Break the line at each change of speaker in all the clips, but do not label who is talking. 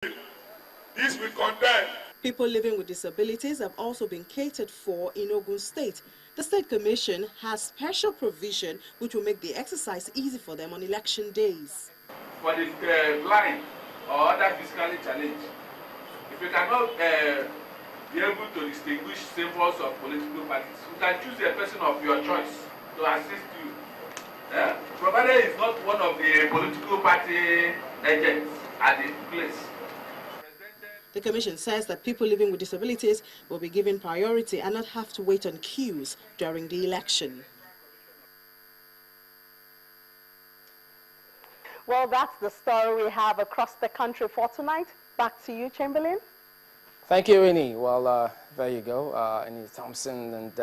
This we condemn.
People living with disabilities have also been catered for in Ogun State. The State Commission has special provision which will make the exercise easy for them on election days.
For the blind or other physically challenged, if you cannot be able to distinguish symbols of political parties, you can choose a person of your choice to assist you. Provided it's not one of the political party agents at the place.
The Commission says that people living with disabilities will be given priority and not have to wait on queues during the election.
Well, that's the story we have across the country for tonight. Back to you, Chamberlain.
Thank you, Winnie. Well, there you go. Annie Thompson and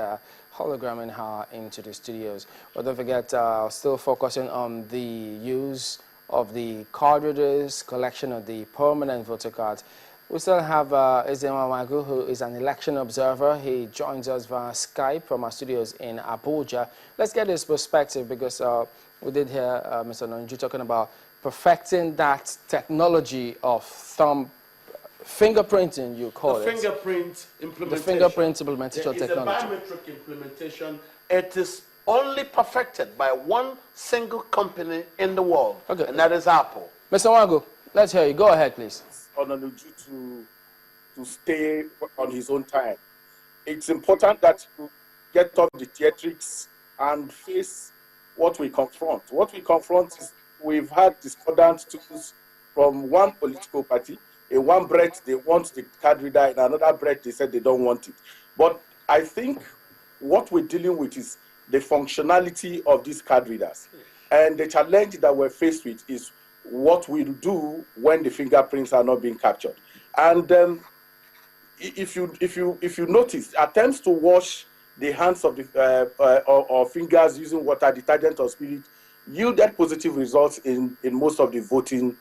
hologramming her into the studios. But don't forget, still focusing on the use of the card readers, collection of the permanent voter cards. We still have Ezema Magu, who is an election observer. He joins us via Skype from our studios in Abuja. Let's get his perspective because we did hear Mr. Nonju talking about perfecting that technology of thumb fingerprinting, you call it.
Fingerprint implementation.
The fingerprint implementation technology.
It's a biometric implementation. It is only perfected by one single company in the world, and that is Apple.
Mr. Magu, let's hear you. Go ahead, please.
On to stay on his own time. It's important that you get off the theatrics and face what we confront. What we confront is we've had discordant tools from one political party. In one breath, they want the card reader. In another breath, they said they don't want it. But I think what we're dealing with is the functionality of these card readers. And the challenge that we're faced with is what we'll do when the fingerprints are not being captured. And if you notice, attempts to wash the hands of the or fingers using water, detergent, or spirit yielded positive results in most of the voting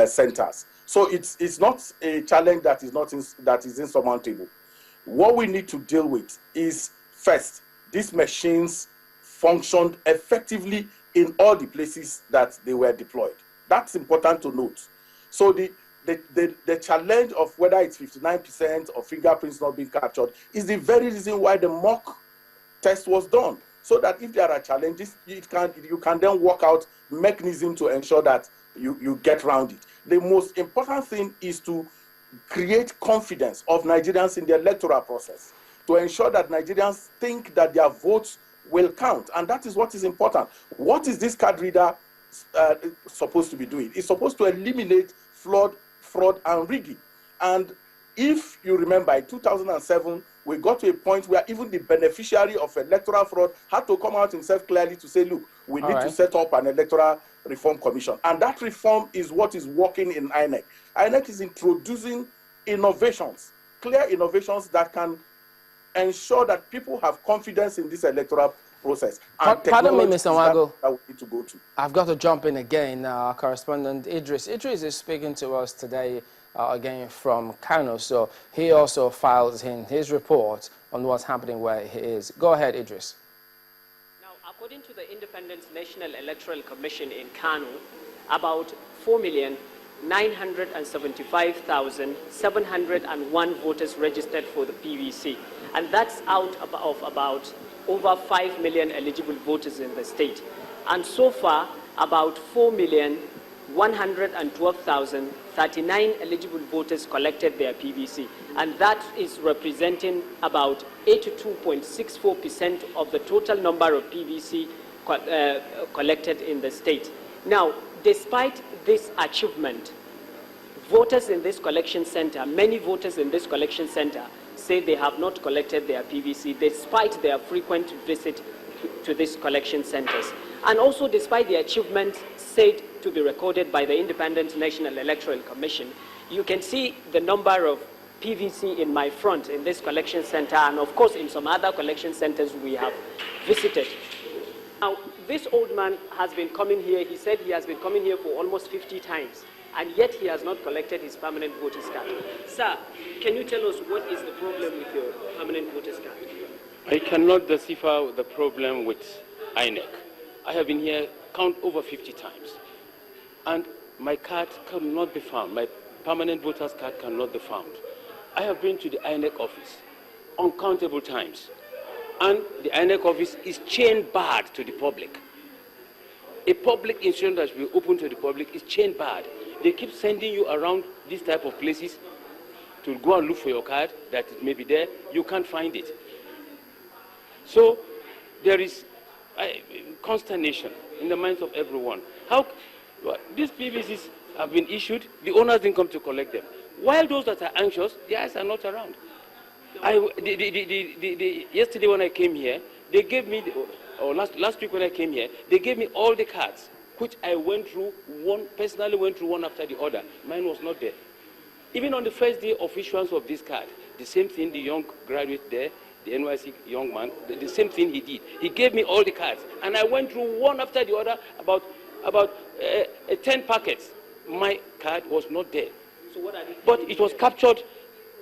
centers. So it's not a challenge that is insurmountable. What we need to deal with is, first, these machines functioned effectively in all the places that they were deployed. That's important to note. So the challenge of whether it's 59% of fingerprints not being captured is the very reason why the mock test was done. So that if there are challenges, you can then work out mechanism to ensure that you get around it. The most important thing is to create confidence of Nigerians in the electoral process, to ensure that Nigerians think that their votes will count. And that is what is important. What is this card reader supposed to be doing? It's supposed to eliminate fraud, and rigging. And if you remember, in 2007, we got to a point where even the beneficiary of electoral fraud had to come out himself clearly to say, look, we need to set up an electoral reform commission. And that reform is what is working in INEC. INEC is introducing innovations, clear innovations that can ensure that people have confidence in this electoral process.
Pardon me, Mr. Wago.
That we need to go to.
I've got to jump in again. Correspondent Idris. Idris is speaking to us today again from Kano. So he also files in his report on what's happening where he is. Go ahead, Idris.
Now, according to the Independent National Electoral Commission in Kano, about 4,975,701 voters registered for the PVC. And that's out of about over 5 million eligible voters in the state. And so far, about 4,112,039 eligible voters collected their PVC. And that is representing about 82.64% of the total number of PVC collected in the state. Now, despite this achievement, voters in this collection center, many voters in this collection center, say they have not collected their PVC despite their frequent visit to these collection centers. And also despite the achievement said to be recorded by the Independent National Electoral Commission, you can see the number of PVC in my front in this collection center and of course in some other collection centers we have visited. Now, this old man has been coming here, he said he has been coming here for almost 50 times. And yet he has not collected his permanent voter's card. Sir, can you tell us what is the problem with your permanent voter's card?
I cannot decipher the problem with INEC. I have been here, count over 50 times. And my card could not be found. My permanent voters card cannot be found. I have been to the INEC office uncountable times, and the INEC office is chain barred to the public. A public instrument that will be open to the public is chain barred. They keep sending you around these type of places to go and look for your card that it may be there. You can't find it. So there is consternation in the minds of everyone. How these PVCs have been issued, the owners didn't come to collect them. While those that are anxious, the eyes are not around. Yesterday when I came here, they gave me, or last week when I came here, they gave me all the cards, which I went through, personally went through one after the other. Mine was not there. Even on the first day of issuance of this card, the same thing, the young graduate there, the NYC young man, the same thing he did. He gave me all the cards, and I went through one after the other, about 10 packets. My card was not there.
So what are they?
But it was captured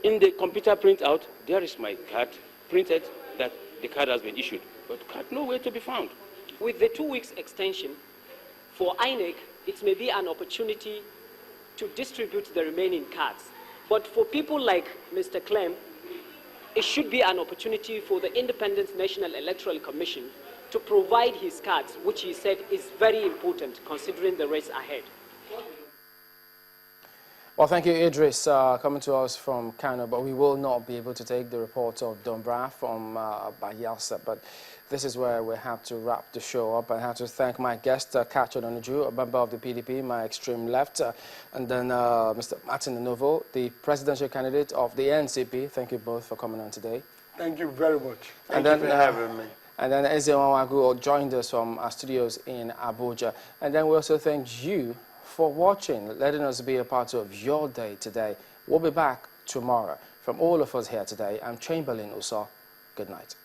in the computer printout. There is my card printed that the card has been issued, but card nowhere to be found.
With the 2 weeks extension, for INEC, it may be an opportunity to distribute the remaining cards. But for people like Mr. Clem, it should be an opportunity for the Independent National Electoral Commission to provide his cards, which he said is very important considering the race ahead.
Well, thank you, Idris, coming to us from Kano, but we will not be able to take the report of Dombra from Bayelsa, but this is where we have to wrap the show up. I have to thank my guest, Kacho Doniju, a member of the PDP, my extreme left, and then Mr. Martin Novo, the presidential candidate of the NCP. Thank you both for coming on today.
Thank you very much.
Thank you for having me. And then Eze Nwagu joined us from our studios in Abuja. And then we also thank you for watching, letting us be a part of your day today. We'll be back tomorrow. From all of us here today, I'm Chamberlain Uso. Good night.